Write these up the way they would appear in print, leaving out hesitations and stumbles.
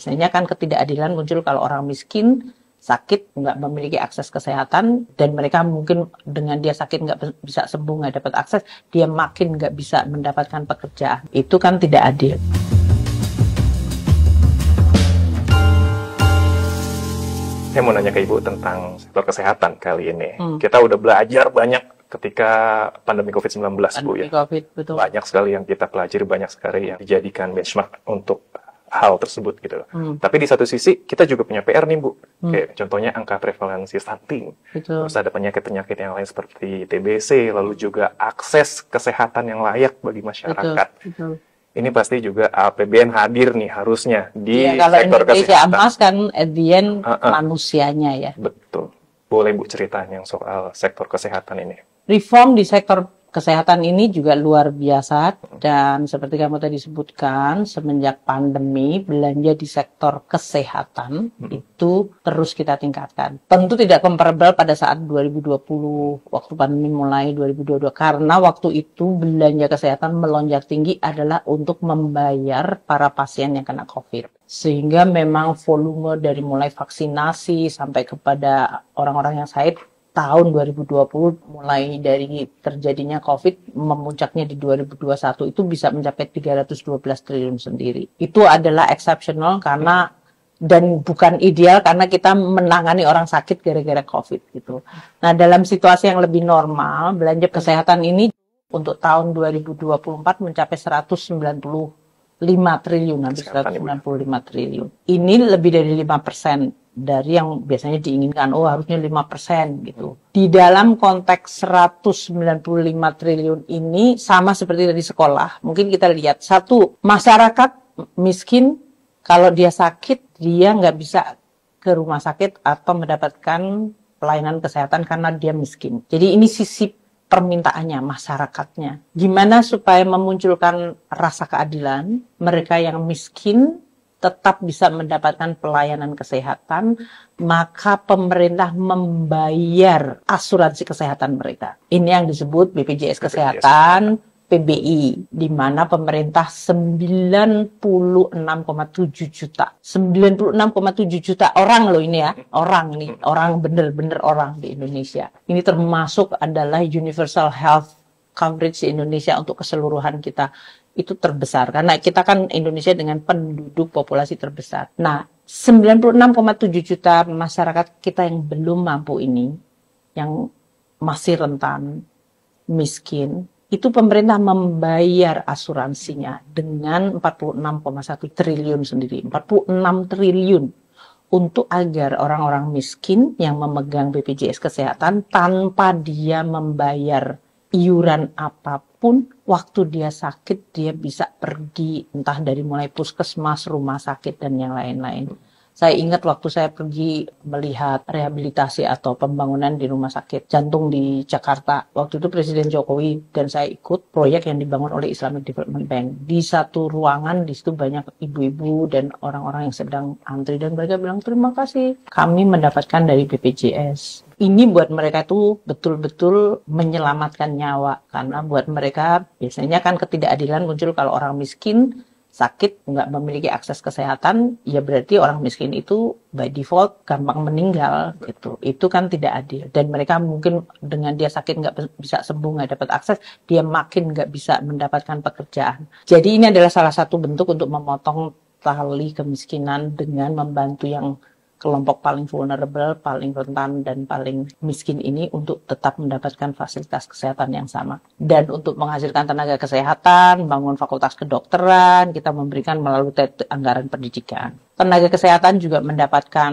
Biasanya kan ketidakadilan muncul kalau orang miskin, sakit, nggak memiliki akses kesehatan, dan mereka mungkin dengan dia sakit nggak bisa sembuh, nggak dapat akses, dia makin nggak bisa mendapatkan pekerjaan. Itu kan tidak adil. Saya mau nanya ke Ibu tentang sektor kesehatan kali ini. Kita udah belajar banyak ketika pandemi COVID-19, Bu, ya. COVID, betul. Banyak sekali yang kita pelajari, banyak sekali yang dijadikan benchmark untuk hal tersebut gitu. Tapi di satu sisi kita juga punya PR nih, Bu. Kayak contohnya angka prevalensi stunting. Betul. Terus ada penyakit-penyakit yang lain seperti TBC, lalu juga akses kesehatan yang layak bagi masyarakat. Betul. Ini pasti juga APBN hadir nih harusnya di kalau sektor Indonesia kesehatan. emas kan at the end manusianya ya. Betul. Boleh Bu ceritain yang soal sektor kesehatan ini? Reform di sektor kesehatan ini juga luar biasa, dan seperti kamu tadi sebutkan, semenjak pandemi belanja di sektor kesehatan itu terus kita tingkatkan. Tentu tidak comparable pada saat 2020 waktu pandemi mulai 2022, karena waktu itu belanja kesehatan melonjak tinggi adalah untuk membayar para pasien yang kena COVID. Sehingga memang volume dari mulai vaksinasi sampai kepada orang-orang yang sakit tahun 2020 mulai dari terjadinya COVID memuncaknya di 2021 itu bisa mencapai 312 triliun sendiri. Itu adalah exceptional karena dan bukan ideal karena kita menangani orang sakit gara-gara COVID gitu. Nah, dalam situasi yang lebih normal, belanja kesehatan ini untuk tahun 2024 mencapai 195 triliun, hampir 195 triliun. Ini lebih dari 5% dari yang biasanya diinginkan, harusnya 5% gitu. Di dalam konteks 195 triliun ini sama seperti dari sekolah. Mungkin kita lihat, satu, masyarakat miskin kalau dia sakit, dia nggak bisa ke rumah sakit atau mendapatkan pelayanan kesehatan karena dia miskin. Jadi ini sisi permintaannya, masyarakatnya. Gimana supaya memunculkan rasa keadilan, mereka yang miskin tetap bisa mendapatkan pelayanan kesehatan, maka pemerintah membayar asuransi kesehatan mereka. Ini yang disebut BPJS Kesehatan, PBI, di mana pemerintah 96,7 juta. 96,7 juta orang loh ini ya, orang bener-bener orang di Indonesia. Ini termasuk adalah universal health coverage di Indonesia untuk keseluruhan kita. Itu terbesar karena kita kan Indonesia dengan penduduk populasi terbesar. Nah, 96,7 juta masyarakat kita yang belum mampu ini, yang masih rentan, miskin, itu pemerintah membayar asuransinya dengan 46,1 triliun sendiri. 46 triliun untuk agar orang-orang miskin yang memegang BPJS Kesehatan tanpa dia membayar iuran apapun, waktu dia sakit dia bisa pergi entah dari mulai puskesmas, rumah sakit dan yang lain-lain. Saya ingat waktu saya pergi melihat rehabilitasi atau pembangunan di rumah sakit jantung di Jakarta. Waktu itu Presiden Jokowi dan saya ikut proyek yang dibangun oleh Islamic Development Bank. Di satu ruangan, di situ banyak ibu-ibu dan orang-orang yang sedang antri. Dan mereka bilang, terima kasih, kami mendapatkan dari BPJS. Ini buat mereka itu betul-betul menyelamatkan nyawa. Karena buat mereka biasanya kan ketidakadilan muncul kalau orang miskin, sakit, nggak memiliki akses kesehatan, ya berarti orang miskin itu by default gampang meninggal gitu. Itu kan tidak adil. Dan mereka mungkin dengan dia sakit nggak bisa sembuh, nggak dapat akses, dia makin nggak bisa mendapatkan pekerjaan. Jadi ini adalah salah satu bentuk untuk memotong tali kemiskinan dengan membantu yang kelompok paling vulnerable, paling rentan, dan paling miskin ini untuk tetap mendapatkan fasilitas kesehatan yang sama. Dan untuk menghasilkan tenaga kesehatan, bangun fakultas kedokteran, kita memberikan melalui anggaran pendidikan. Tenaga kesehatan juga mendapatkan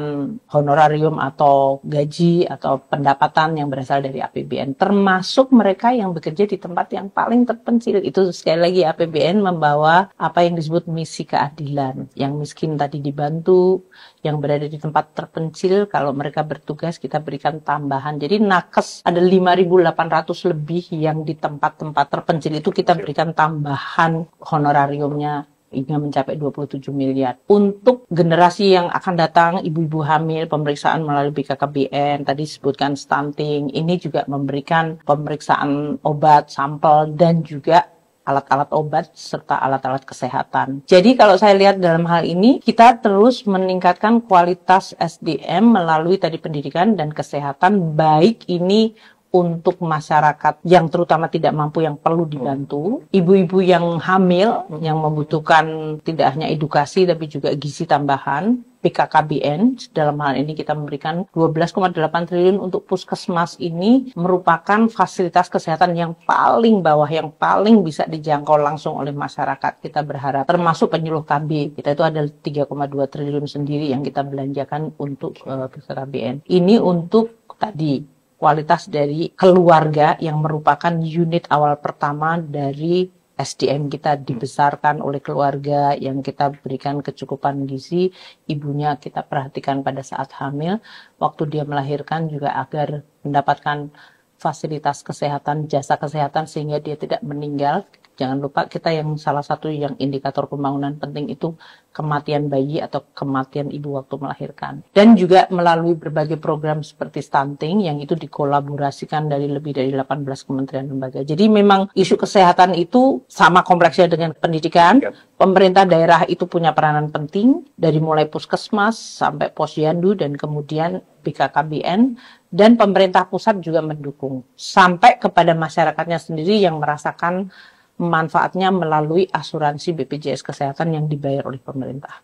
honorarium atau gaji atau pendapatan yang berasal dari APBN, termasuk mereka yang bekerja di tempat yang paling terpencil. Itu sekali lagi APBN membawa apa yang disebut misi keadilan. Yang miskin tadi dibantu, yang berada di tempat terpencil, kalau mereka bertugas kita berikan tambahan. Jadi nakes ada 5.800 lebih yang di tempat-tempat terpencil itu kita berikan tambahan honorariumnya hingga mencapai 27 miliar. Untuk generasi yang akan datang, ibu-ibu hamil, pemeriksaan melalui BKKBN, tadi disebutkan stunting, ini juga memberikan pemeriksaan obat, sampel, dan juga alat-alat obat serta alat-alat kesehatan. Jadi kalau saya lihat dalam hal ini, kita terus meningkatkan kualitas SDM melalui tadi pendidikan dan kesehatan, baik ini untuk masyarakat yang terutama tidak mampu yang perlu dibantu, ibu-ibu yang hamil yang membutuhkan tidak hanya edukasi tapi juga gizi tambahan, PKKBN. Dalam hal ini kita memberikan 12,8 triliun untuk puskesmas. Ini merupakan fasilitas kesehatan yang paling bawah, yang paling bisa dijangkau langsung oleh masyarakat. Kita berharap, termasuk penyuluh KB, kita itu ada 3,2 triliun sendiri yang kita belanjakan untuk PKKBN. Ini untuk tadi kualitas dari keluarga yang merupakan unit awal pertama dari SDM kita, dibesarkan oleh keluarga yang kita berikan kecukupan gizi, ibunya kita perhatikan pada saat hamil, waktu dia melahirkan juga agar mendapatkan fasilitas kesehatan, jasa kesehatan sehingga dia tidak meninggal. Jangan lupa kita yang salah satu yang indikator pembangunan penting itu kematian bayi atau kematian ibu waktu melahirkan. Dan juga melalui berbagai program seperti stunting yang itu dikolaborasikan dari lebih dari 18 kementerian lembaga. Jadi memang isu kesehatan itu sama kompleksnya dengan pendidikan. Pemerintah daerah itu punya peranan penting dari mulai puskesmas sampai posyandu dan kemudian BKKBN, dan pemerintah pusat juga mendukung sampai kepada masyarakatnya sendiri yang merasakan manfaatnya melalui asuransi BPJS Kesehatan yang dibayar oleh pemerintah.